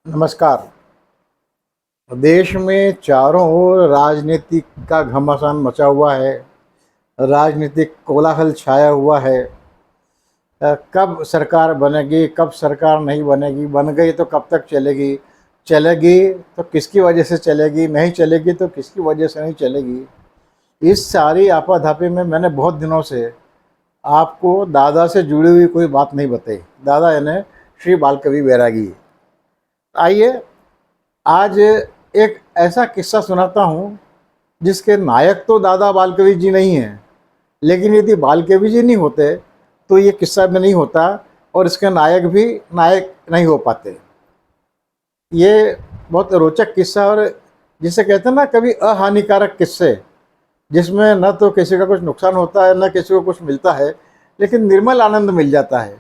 नमस्कार। देश में चारों ओर राजनीति का घमासान मचा हुआ है। राजनीतिक कोलाहल छाया हुआ है। कब सरकार बनेगी, कब सरकार नहीं बनेगी, बन गई तो कब तक चलेगी, चलेगी तो किसकी वजह से चलेगी, नहीं चलेगी तो किसकी वजह से नहीं चलेगी। इस सारी आपाधापी में मैंने बहुत दिनों से आपको दादा से जुड़ी हुई कोई बात नहीं बताई। दादा यानी श्री बालकवि बैरागी। आइए आज एक ऐसा किस्सा सुनाता हूँ जिसके नायक तो दादा बालकवि जी नहीं हैं, लेकिन यदि बालकवि जी नहीं होते तो ये किस्सा भी नहीं होता और इसके नायक भी नायक नहीं हो पाते। ये बहुत रोचक किस्सा, और जिसे कहते हैं ना कभी अहानिकारक किस्से, जिसमें न तो किसी का कुछ नुकसान होता है न किसी को कुछ मिलता है, लेकिन निर्मल आनंद मिल जाता है।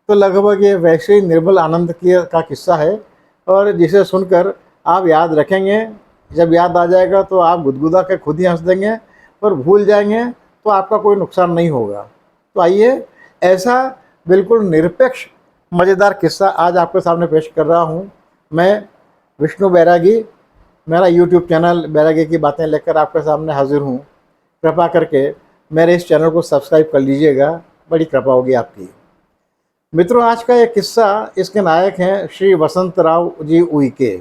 तो लगभग ये वैसे ही निर्मल आनंद का किस्सा है, और जिसे सुनकर आप याद रखेंगे। जब याद आ जाएगा तो आप गुदगुदा के खुद ही हंस देंगे, और भूल जाएंगे तो आपका कोई नुकसान नहीं होगा। तो आइए ऐसा बिल्कुल निरपेक्ष मज़ेदार किस्सा आज आपके सामने पेश कर रहा हूँ। मैं विष्णु बैरागी, मेरा यूट्यूब चैनल बैरागी की बातें लेकर आपके सामने हाजिर हूँ। कृपा करके मेरे इस चैनल को सब्सक्राइब कर लीजिएगा, बड़ी कृपा होगी आपकी। मित्रों, आज का ये किस्सा, इसके नायक हैं श्री वसंतराव जी उइके।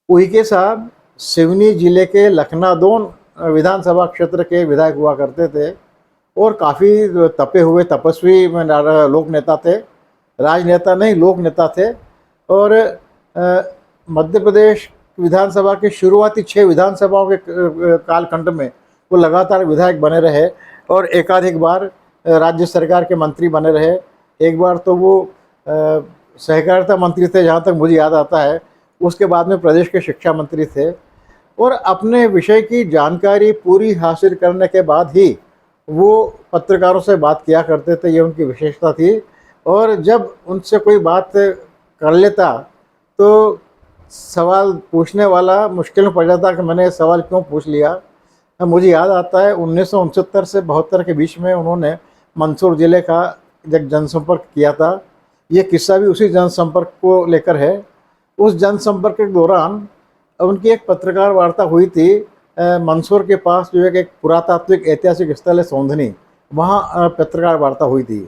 उइके साहब सिवनी जिले के लखनादौन विधानसभा क्षेत्र के विधायक हुआ करते थे, और काफ़ी तपे हुए तपस्वी लोक नेता थे। राजनेता नहीं, लोक नेता थे। और मध्य प्रदेश विधानसभा की शुरुआती 6 विधानसभाओं के कालखंड में वो लगातार विधायक बने रहे, और एकाधिक बार राज्य सरकार के मंत्री बने रहे। एक बार तो वो सहकारिता मंत्री थे, जहाँ तक मुझे याद आता है। उसके बाद में प्रदेश के शिक्षा मंत्री थे, और अपने विषय की जानकारी पूरी हासिल करने के बाद ही वो पत्रकारों से बात किया करते थे। ये उनकी विशेषता थी। और जब उनसे कोई बात कर लेता तो सवाल पूछने वाला मुश्किल में पड़ जाता कि मैंने सवाल क्यों पूछ लिया। मुझे याद आता है 1969 से 72 के बीच में उन्होंने मंदसौर ज़िले का जब जनसंपर्क किया था। ये किस्सा भी उसी जनसंपर्क को लेकर है। उस जनसंपर्क के दौरान उनकी एक पत्रकार वार्ता हुई थी मंदसौर के पास, जो एक पुरातात्विक ऐतिहासिक स्थल है सौंधनी, वहाँ पत्रकार वार्ता हुई थी।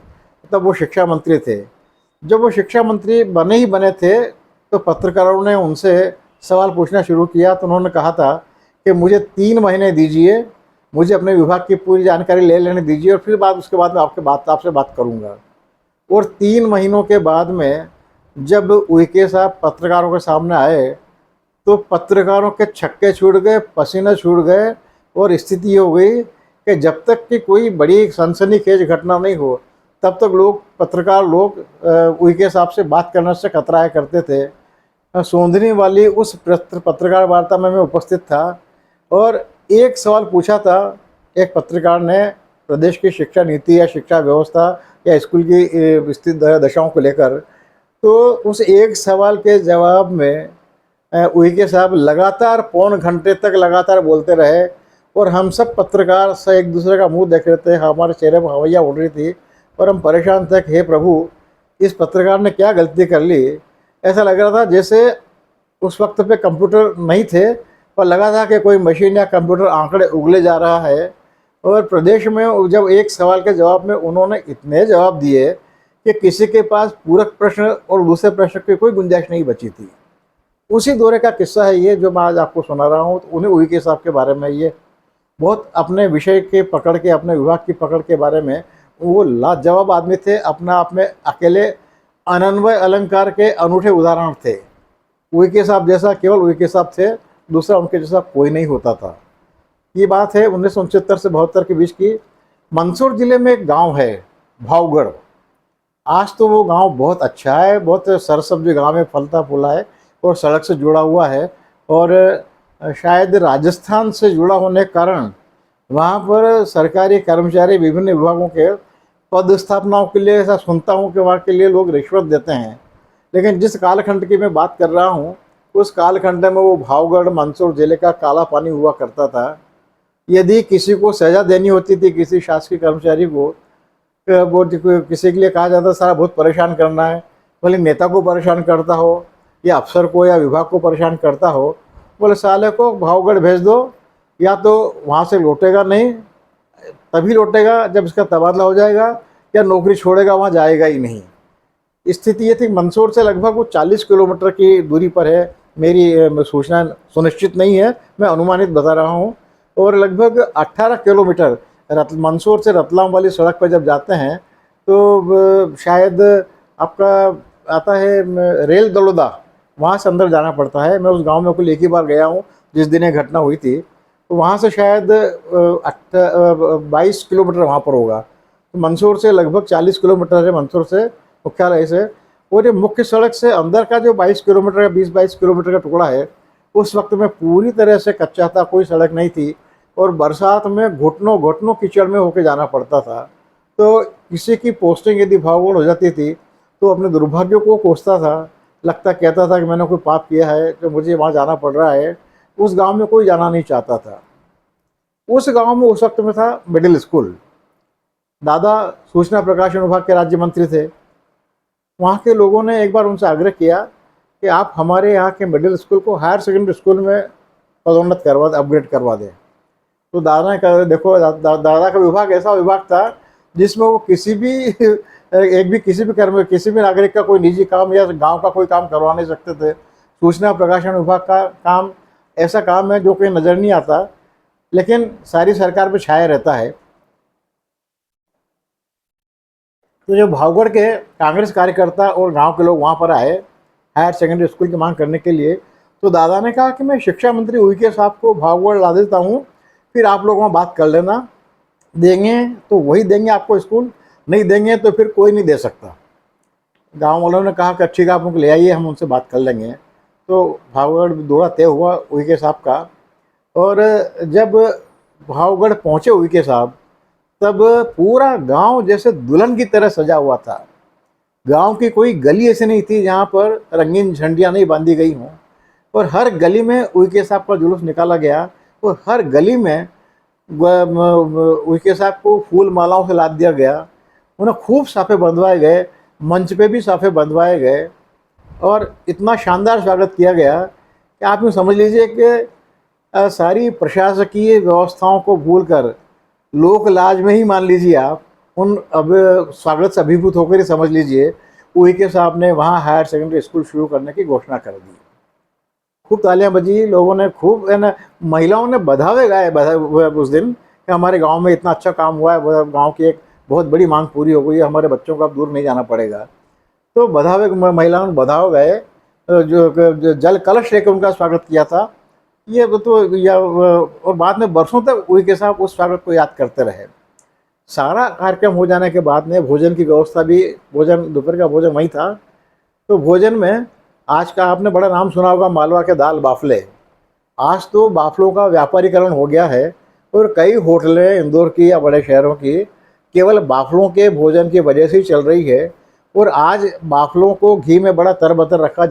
तब वो शिक्षा मंत्री थे। जब वो शिक्षा मंत्री बने ही बने थे तो पत्रकारों ने उनसे सवाल पूछना शुरू किया। तो उन्होंने कहा था कि मुझे 3 महीने दीजिए, मुझे अपने विभाग की पूरी जानकारी ले लेने दीजिए, और फिर उसके बाद में आपसे बात करूँगा। और 3 महीनों के बाद में जब उइके साहब पत्रकारों के सामने आए तो पत्रकारों के छक्के छूट गए, पसीने छूट गए, और स्थिति हो गई कि जब तक कि कोई बड़ी सनसनीखेज घटना नहीं हो तब तक पत्रकार लोग उइके साहब से बात करने से कतराया करते थे। सौंधनी वाली उस पत्रकार वार्ता में मैं उपस्थित था, और एक सवाल पूछा था एक पत्रकार ने प्रदेश की शिक्षा नीति या शिक्षा व्यवस्था या स्कूल की स्थित दशाओं को लेकर। तो उस एक सवाल के जवाब में उइके साहब लगातार पौन घंटे तक लगातार बोलते रहे, और हम सब पत्रकार से एक दूसरे का मुंह देख रहे थे। हमारे चेहरे पर हवैया उड़ रही थी, और हम परेशान थे कि हे प्रभु, इस पत्रकार ने क्या गलती कर ली। ऐसा लग रहा था जैसे उस वक्त पे कंप्यूटर नहीं थे, और लगा था कि कोई मशीन या कंप्यूटर आंकड़े उगले जा रहा है। और प्रदेश में जब एक सवाल के जवाब में उन्होंने इतने जवाब दिए कि किसी के पास पूरक प्रश्न और दूसरे प्रश्न की कोई गुंजाइश नहीं बची थी। उसी दौरे का किस्सा है ये जो मैं आज आपको सुना रहा हूँ। उन्हीं उइके साहब के बारे में। ये बहुत अपने विषय के पकड़ के, अपने विभाग की पकड़ के बारे में वो लाजवाब आदमी थे। अपना आप में अकेले अनन्वय अलंकार के अनूठे उदाहरण थे। उइके साहब जैसा केवल उइके साहब थे, दूसरा उनके जैसा कोई नहीं होता था। ये बात है 1969 से 72 के बीच की। मंदसौर जिले में एक गांव है भावगढ़। आज तो वो गांव बहुत अच्छा है, बहुत सरसब्ज गांव में फलता फूला है, और सड़क से जुड़ा हुआ है। और शायद राजस्थान से जुड़ा होने के कारण वहाँ पर सरकारी कर्मचारी विभिन्न विभागों के पद स्थापनाओं के लिए, ऐसा सुनता हूँ कि वहाँ के लिए लोग रिश्वत देते हैं। लेकिन जिस कालखंड की मैं बात कर रहा हूँ, उस कालखंड में वो भावगढ़ मंदसौर जिले का काला पानी हुआ करता था। यदि किसी को सज़ा देनी होती थी, किसी शासकीय कर्मचारी को, वो किसी के लिए कहा जाता सारा बहुत परेशान करना है, भले नेता को परेशान करता हो या अफसर को या विभाग को परेशान करता हो, बोले साले को भावगढ़ भेज दो, या तो वहाँ से लौटेगा नहीं, तभी लौटेगा जब इसका तबादला हो जाएगा, या नौकरी छोड़ेगा, वहाँ जाएगा ही नहीं। स्थिति ये थी। मंदसौर से लगभग वो 40 किलोमीटर की दूरी पर है। मेरी सूचना सुनिश्चित नहीं है, मैं अनुमानित बता रहा हूँ। और लगभग 18 किलोमीटर मंदसौर से रतलाम वाली सड़क पर जब जाते हैं तो शायद आपका आता है रेल दलोदा, वहाँ से अंदर जाना पड़ता है। मैं उस गांव में कुल एक ही बार गया हूँ जिस दिन ये घटना हुई थी। तो वहाँ से शायद 22 किलोमीटर वहाँ पर होगा। तो मंदसौर से लगभग 40 किलोमीटर है, मंदसौर से मुख्यालय से। और ये मुख्य सड़क से अंदर का जो 22 किलोमीटर या 20-22 किलोमीटर का टुकड़ा है, उस वक्त में पूरी तरह से कच्चा था, कोई सड़क नहीं थी, और बरसात में घुटनों घुटनों कीचड़ में होके जाना पड़ता था। तो किसी की पोस्टिंग यदि भावगढ़ हो जाती थी तो अपने दुर्भाग्य को कोसता था, कहता था कि मैंने कोई पाप किया है तो मुझे वहाँ जाना पड़ रहा है। उस गांव में कोई जाना नहीं चाहता था। उस गांव में उस वक्त में था मिडिल स्कूल। दादा सूचना प्रकाशन विभाग के राज्य मंत्री थे। वहाँ के लोगों ने एक बार उनसे आग्रह किया कि आप हमारे यहाँ के मिडिल स्कूल को हायर सेकेंडरी स्कूल में पदोन्नत करवा दें, अपग्रेड करवा दें। तो दादा ने कहा देखो, दादा का विभाग ऐसा विभाग था जिसमें वो किसी भी नागरिक का कोई निजी काम या गांव का कोई काम करवा नहीं सकते थे। सूचना प्रकाशन विभाग का काम ऐसा काम है जो कोई नज़र नहीं आता, लेकिन सारी सरकार पे छाया रहता है। तो जो भावगढ़ के कांग्रेस कार्यकर्ता और गांव के लोग वहाँ पर आए हायर सेकेंडरी स्कूल की मांग करने के लिए, तो दादा ने कहा कि मैं शिक्षा मंत्री उइके साहब को भावगढ़ ला देता हूँ, फिर आप लोग वहाँ बात कर लेना, देंगे तो वही देंगे आपको स्कूल, नहीं देंगे तो फिर कोई नहीं दे सकता। गांव वालों ने कहा कि ठीक है, आप लोग ले आइए, हम उनसे बात कर लेंगे। तो भावगढ़ दौरा तय हुआ उइके साहब का। और जब भावगढ़ पहुँचे उइके साहब, तब पूरा गांव जैसे दुल्हन की तरह सजा हुआ था। गांव की कोई गली ऐसी नहीं थी जहां पर रंगीन झंडियां नहीं बांधी गई हों, और हर गली में उइके साहब का जुलूस निकाला गया, और हर गली में उइके साहब को फूल मालाओं से लाद दिया गया। उन्हें खूब साफे बंधवाए गए, मंच पे भी साफे बंधवाए गए, और इतना शानदार स्वागत किया गया कि आप यूँ समझ लीजिए कि सारी प्रशासकीय व्यवस्थाओं को भूलकर, लोक लाज में ही मान लीजिए आप, उन अब स्वागत से अभिभूत होकर ही समझ लीजिए उइके साहब ने वहाँ हायर सेकेंडरी स्कूल शुरू करने की घोषणा कर दी। खूब तालियां बजी, लोगों ने खूब महिलाओं ने बधावे गाए उस दिन कि हमारे गांव में इतना अच्छा काम हुआ है, गांव की एक बहुत बड़ी मांग पूरी हो गई है, हमारे बच्चों को अब दूर नहीं जाना पड़ेगा। तो बधावे, महिलाओं ने बधाव गए, जो जल कलश लेकर उनका स्वागत किया था। ये तो या और बाद में बरसों तक उइके साहब उस स्वागत को याद करते रहे। सारा कार्यक्रम हो जाने के बाद में भोजन की व्यवस्था भी, दोपहर का भोजन वहीं था। तो भोजन में आज का आपने बड़ा नाम सुना होगा, मालवा के दाल बाफले। आज तो बाफलों का व्यापारीकरण हो गया है, और कई होटलें इंदौर की या बड़े शहरों की केवल बाफलों के भोजन की वजह से ही चल रही है। और आज बाफलों को घी में बड़ा तरबतर रखा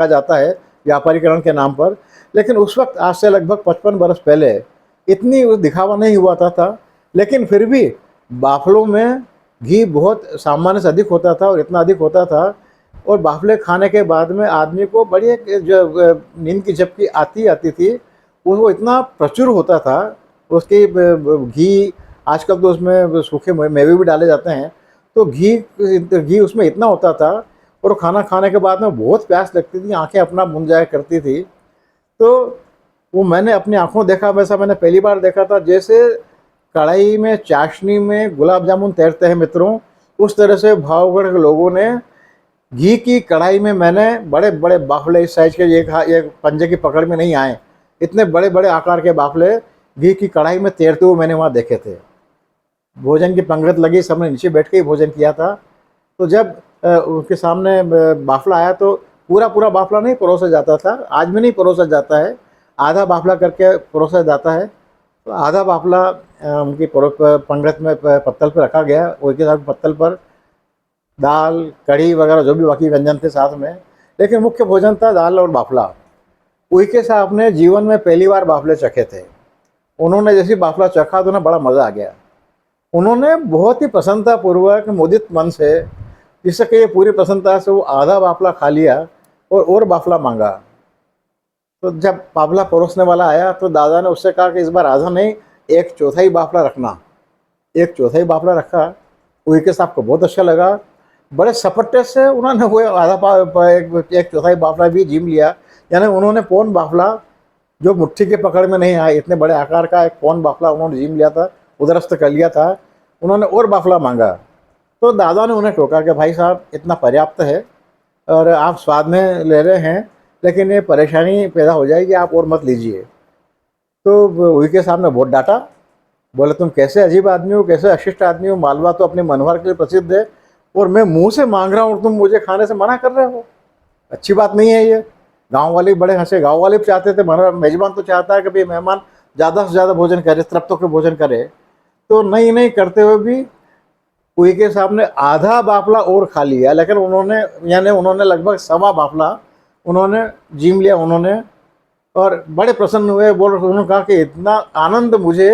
जाता है व्यापारीकरण के नाम पर। लेकिन उस वक्त आज से लगभग 55 बरस पहले इतनी दिखावा नहीं हुआ था, लेकिन फिर भी बाफलों में घी बहुत सामान्य से अधिक होता था, और इतना अधिक होता था। और बाफले खाने के बाद में आदमी को बड़ी एक जो नींद की झपकी आती थी, वो इतना प्रचुर होता था। उसकी घी, आजकल तो उसमें सूखे मेवे भी डाले जाते हैं, तो घी उसमें इतना होता था, और खाना खाने के बाद में बहुत प्यास लगती थी, आंखें अपना मुंद जाया करती थी। तो वो मैंने अपनी आंखों देखा, वैसा मैंने पहली बार देखा था। जैसे कढ़ाई में चाशनी में गुलाब जामुन तैरते हैं मित्रों, उस तरह से भावगढ़ के लोगों ने घी की कढ़ाई में, मैंने बड़े बड़े बाफले इस साइज के, एक पंजे की पकड़ में नहीं आए, इतने बड़े बड़े आकार के बाफले घी की कढ़ाई में तैरते हुए मैंने वहाँ देखे थे। भोजन की पंगत लगी, सबने नीचे बैठ के ही भोजन किया था। तो जब उनके सामने बाफला आया तो पूरा बाफला नहीं परोसा जाता था, आज भी नहीं परोसा जाता है, आधा बाफला करके परोसा जाता है। तो आधा बाफला उनकी पंगत में पत्तल पर रखा गया, उसके साथ पत्तल पर दाल, कढ़ी वगैरह जो भी बाकी व्यंजन थे साथ में, लेकिन मुख्य भोजन था दाल और बाफला। उइके साहब ने जीवन में पहली बार बाफले चखे थे। उन्होंने जैसे बाफला चखा तो उन्हें बड़ा मज़ा आ गया। उन्होंने बहुत ही प्रसन्नतापूर्वक, मुदित मन से, जिससे कि ये पूरी प्रसन्नता से वो आधा बाफला खा लिया, और बाफला मांगा। तो जब बाफला परोसने वाला आया तो दादा ने उससे कहा कि इस बार आधा नहीं, एक चौथाई बाफला रखना। एक चौथाई बाफला रखा। उनके साहब को बहुत अच्छा लगा। बड़े सपट्टे से उन्होंने वो एक चौथाई बाफला भी जीम लिया। यानी उन्होंने पौन बाफला, जो मुट्ठी के पकड़ में नहीं आए, इतने बड़े आकार का एक पौन बाफला उन्होंने जीम लिया था, उदरस्त कर लिया था। उन्होंने और बाफला मांगा तो दादा ने उन्हें टोका कि भाई साहब इतना पर्याप्त है और आप स्वाद में ले रहे हैं, लेकिन ये परेशानी पैदा हो जाएगी, आप और मत लीजिए। तो उनके साहब ने बहुत डांटा। बोले तुम कैसे अजीब आदमी हो, कैसे अशिष्ट आदमी हो, मालवा तो अपने मनोहर के लिए प्रसिद्ध है और मैं मुंह से मांग रहा हूँ, तुम मुझे खाने से मना कर रहे हो, अच्छी बात नहीं है ये। गांव वाले बड़े हंसे। गांव वाले भी चाहते थे, मेजबान तो चाहता है कि भाई मेहमान ज़्यादा से ज़्यादा भोजन करे, तृप्त होकर भोजन करे। तो नहीं नहीं करते हुए भी उनके साहब ने आधा बाफला और खा लिया, लेकिन उन्होंने लगभग सवा बाफला उन्होंने जीम लिया उन्होंने। और बड़े प्रसन्न हुए। उन्होंने कहा कि इतना आनंद मुझे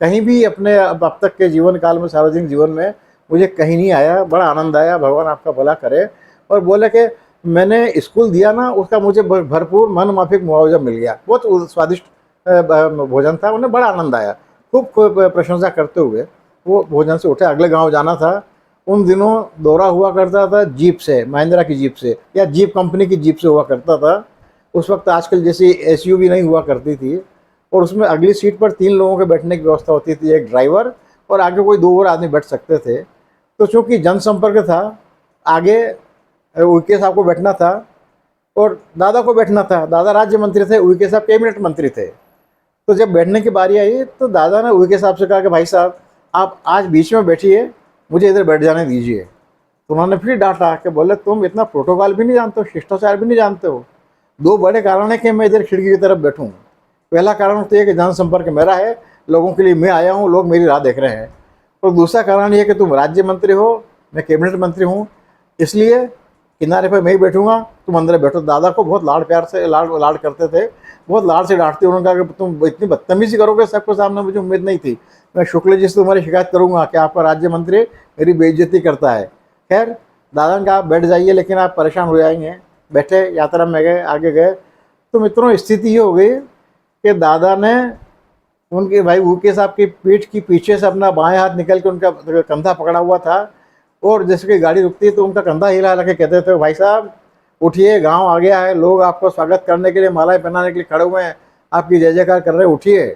कहीं भी अपने अब तक के जीवन काल में, सार्वजनिक जीवन में मुझे कहीं नहीं आया, बड़ा आनंद आया, भगवान आपका भला करे। और बोले कि मैंने स्कूल दिया ना, उसका मुझे भरपूर मन माफिक मुआवजा मिल गया। बहुत स्वादिष्ट भोजन था, उन्हें बड़ा आनंद आया। खूब प्रशंसा करते हुए वो भोजन से उठे, अगले गांव जाना था। उन दिनों दौरा हुआ करता था जीप से, महिंद्रा की जीप से या जीप कंपनी की जीप से हुआ करता था। उस वक्त आजकल जैसी एसयूवी नहीं हुआ करती थी। और उसमें अगली सीट पर 3 लोगों के बैठने की व्यवस्था होती थी, एक ड्राइवर और आगे कोई 2 और आदमी बैठ सकते थे। तो चूँकि जनसंपर्क था, आगे उनके साहब को बैठना था और दादा को बैठना था। दादा राज्य मंत्री थे, उनके साहब कैबिनेट मंत्री थे। तो जब बैठने की बारी आई तो दादा ने उनके साहब से कहा कि भाई साहब आप आज बीच में बैठिए, मुझे इधर बैठ जाने दीजिए। तो उन्होंने फिर डांटा कि बोले तुम इतना प्रोटोकॉल भी नहीं जानते हो, शिष्टाचार भी नहीं जानते हो। 2 बड़े कारण है कि मैं इधर खिड़की की तरफ बैठूं। पहला कारण तो ये कि जनसंपर्क मेरा है, लोगों के लिए मैं आया हूँ, लोग मेरी राह देख रहे हैं। और दूसरा कारण ये कि तुम राज्य मंत्री हो, मैं कैबिनेट मंत्री हूँ, इसलिए किनारे पर मैं ही बैठूंगा, तुम अंदर बैठो। दादा को बहुत लाड़ प्यार से लाड़ करते थे, बहुत लाड़ से डांटते। उन्होंने कहा कि तुम इतनी बदतमीजी करोगे सबके सामने, मुझे उम्मीद नहीं थी। मैं शुक्ल जी से तुम्हारी शिकायत करूंगा कि आपका राज्य मंत्री मेरी बेइज्जती करता है। खैर दादा ने कहा आप बैठ जाइए, लेकिन आप परेशान हो जाएंगे। बैठे, यात्रा में गए, आगे गए। तो मित्रों स्थिति ये हो गई कि दादा ने उनके भाई उनके साहब की पीठ की पीछे से अपना बाएं हाथ निकल के उनका कंधा पकड़ा हुआ था। और जैसे कि गाड़ी रुकती तो उनका कंधा हिला हिला के कहते थे भाई साहब उठिए, गांव आ गया है, लोग आपको स्वागत करने के लिए, मालाएं पहनाने के लिए खड़े हुए हैं, आपकी जय जयकार कर रहे हैं, उठिए।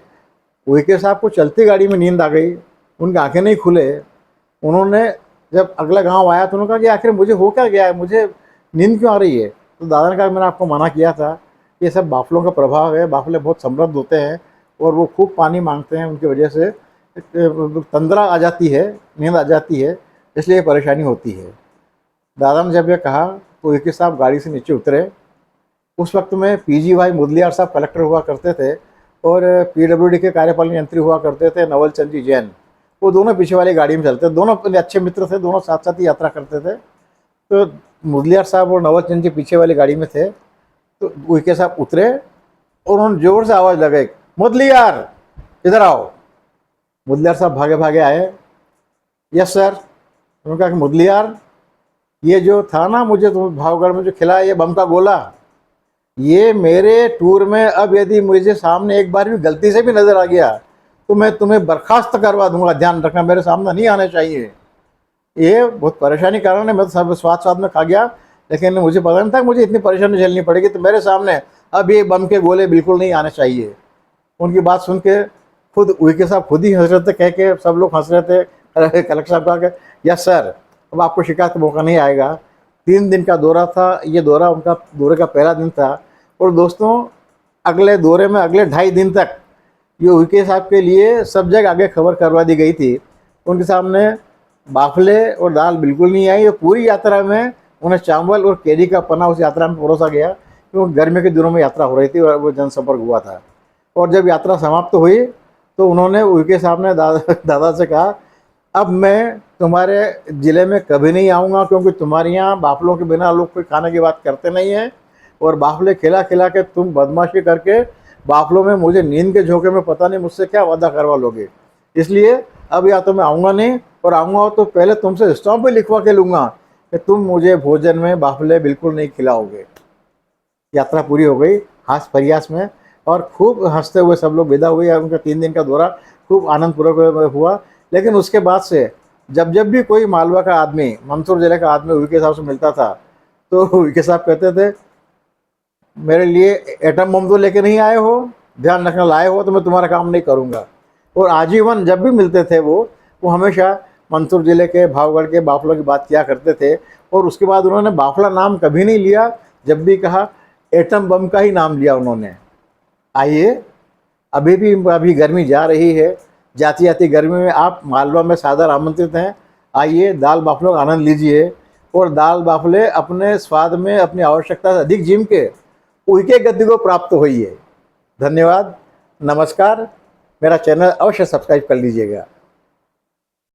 उनके साहब को चलती गाड़ी में नींद आ गई, उनकी आंखें नहीं खुले। उन्होंने जब अगला गांव आया तो उन्होंने कहा कि आखिर मुझे हो क्या गया है, मुझे नींद क्यों आ रही है। तो दादा ने कहा मैंने आपको मना किया था, ये सब बाफलों का प्रभाव है। बाफले बहुत समृद्ध होते हैं और वो खूब पानी मांगते हैं, उनकी वजह से तंद्रा आ जाती है, नींद आ जाती है, इसलिए परेशानी होती है। दादा ने जब ये कहा तो उनके साहब गाड़ी से नीचे उतरे। उस वक्त में पीजी मुदलियार साहब कलेक्टर हुआ करते थे और पीडब्ल्यूडी के कार्यपालन यंत्री हुआ करते थे नवल चंद जी जैन। वो दोनों पीछे वाली गाड़ी में चलते, दोनों अपने अच्छे मित्र थे, दोनों साथ साथ ही यात्रा करते थे। तो मुदलियार साहब और नवल चंद जी पीछे वाली गाड़ी में थे। तो उनके साहब उतरे और उन्होंने जोर से आवाज़ लगाई, मुदलियार इधर आओ। मुदलियार साहब भागे भागे आए। Yes sir. उन्होंने कहा कि मुदलियार ये जो था ना, मुझे तुम भावगढ़ में जो खिलाया ये बम का गोला, ये मेरे टूर में अब यदि मुझे सामने एक बार भी गलती से भी नज़र आ गया तो मैं तुम्हें बर्खास्त करवा दूंगा, ध्यान रखना, मेरे सामने नहीं आने चाहिए। ये बहुत परेशानी कारण है, मैं तो सब स्वाद में खा गया, लेकिन मुझे पता नहीं था कि मुझे इतनी परेशानी झेलनी पड़ेगी। तो मेरे सामने अब ये बम के गोले बिल्कुल नहीं आने चाहिए। उनकी बात सुन के खुद उनके साहब खुद ही हंस रहे थे, कह के सब लोग हंस रहे थे। कलेक्टर साहब कहा कि यस सर, अब आपको शिकायत का मौका नहीं आएगा। 3 दिन का दौरा था, ये दौरा उनका दौरे का पहला दिन था। और दोस्तों अगले दौरे में अगले 2.5 दिन तक ये उनके साहब के लिए सब जगह आगे खबर करवा दी गई थी। उनके सामने बाफले और दाल बिल्कुल नहीं आई और पूरी यात्रा में उन्हें चावल और केरी का पन्ना उस यात्रा में परोसा गया, क्योंकि गर्मी के दिनों में यात्रा हो रही थी और वो जनसंपर्क हुआ था। और जब यात्रा समाप्त हुई तो उन्होंने उनके सामने दादा से कहा अब मैं तुम्हारे ज़िले में कभी नहीं आऊँगा, क्योंकि तुम्हारे यहाँ बाफलों के बिना लोग कोई खाने की बात करते नहीं हैं। और बाफले खिला खिला के तुम बदमाशी करके बाफलों में मुझे नींद के झोंके में पता नहीं मुझसे क्या वादा करवा लोगे। इसलिए अब या तो मैं आऊँगा नहीं, और आऊँगा तो पहले तुमसे स्टॉम्प भी लिखवा के लूँगा कि तुम मुझे भोजन में बाफले बिल्कुल नहीं खिलाओगे। यात्रा पूरी हो गई हास प्रयास में, और खूब हंसते हुए सब लोग विदा हुए। उनका 3 दिन का दौरा खूब आनंदपूर्वक हुआ। लेकिन उसके बाद से जब जब भी कोई मालवा का आदमी, मंदसौर जिले का आदमी उइके साहब से मिलता था, तो उइके साहब कहते थे, मेरे लिए एटम बम तो लेके नहीं आए हो, ध्यान रखना, लाए हो तो मैं तुम्हारा काम नहीं करूँगा। और आजीवन जब भी मिलते थे वो हमेशा मंदसौर जिले के भावगढ़ के बाफलों की बात किया करते थे। और उसके बाद उन्होंने बाफला नाम कभी नहीं लिया, जब भी कहा एटम बम का ही नाम लिया उन्होंने। आइए, अभी गर्मी जा रही है, जाती जाती गर्मी में आप मालवा में सादर आमंत्रित हैं। आइए, दाल बाफलों का आनंद लीजिए, और दाल बाफले अपने स्वाद में अपनी आवश्यकता से अधिक जिम के उइके गति को प्राप्त होइए। धन्यवाद, नमस्कार। मेरा चैनल अवश्य सब्सक्राइब कर लीजिएगा।